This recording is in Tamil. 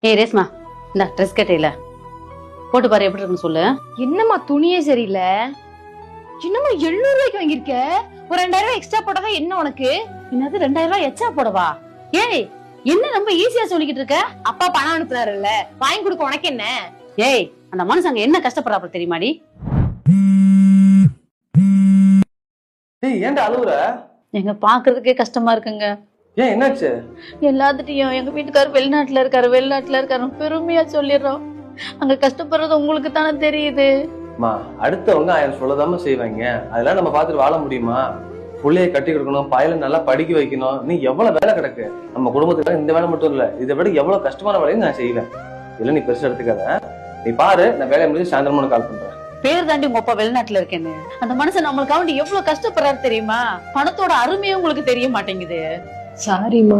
ஏய் ரேஸ்மா, இந்த ட்ரெஸ் கட்டையில போட்டு பாரு எப்படி இருக்குன்னு சொல்லு. என்னம்மா துணியே சரியில்லை. என்னம்மா 700 ரூபாய்க்கு வாங்கியிருக்க? ஒரு 2000 ரூபாய் எக்ஸ்ட்ரா போட்டதா என்ன உனக்கு? என்னது 2000 ரூபாய் எச்சா போடவா? ஏய் என்ன ரொம்ப ஈஸியா சொல்லிக்கிட்டு இருக்க? அப்பா பணம் அனுப்புறாருல்ல, வாங்கி கொடுக்க உனக்கு என்ன? ஏய் அந்த மனுஷங்க என்ன கஷ்டப்படுறாப்ப தெரியுமாடி? ஏய் ஏன்டா அழுவுற? எங்க பாக்குறதுக்கே கஷ்டமா இருக்குங்க. ஏன் என்னாச்சு? எல்லாத்துட்டையும் எங்க வீட்டுக்காரர் வெளிநாட்டுல இருக்காரு பெருமையா சொல்லிடுறோம். அங்க கஷ்டப்படுறது உங்களுக்கு தானே தெரியுது. மா அடுத்தவங்க 1000 சொல்லதாம செய்வாங்க. அதெல்லாம் நம்ம பார்த்துட்டு வாழ முடியுமா? புள்ளைய கட்டி கொடுக்கணும், பையனை நல்லா படிக்க வைக்கணும். நீ எவ்வளவு வேலை கிடக்கு நம்ம குடும்பத்துக்கு. இந்த வேலை மட்டும் இல்ல, இதை விட எவ்வளவு கஷ்டமான வேலையும் நான் செய்வேன். இல்ல நீ பெருசா எடுத்துக்காத. நீ பாரு, நான் வேலையை முடிஞ்சு சாயந்தரமா கால் பண்றேன். பேர் தாண்டி உங்க அப்பா வெளிநாட்டுல இருக்கேன்னு அந்த மனுஷன் நம்மளுக்காண்டி எவ்வளவு கஷ்டப்படுறாரு தெரியுமா? பணத்தோட அருமையும் உங்களுக்கு தெரிய மாட்டேங்குது. சாரிம்மா.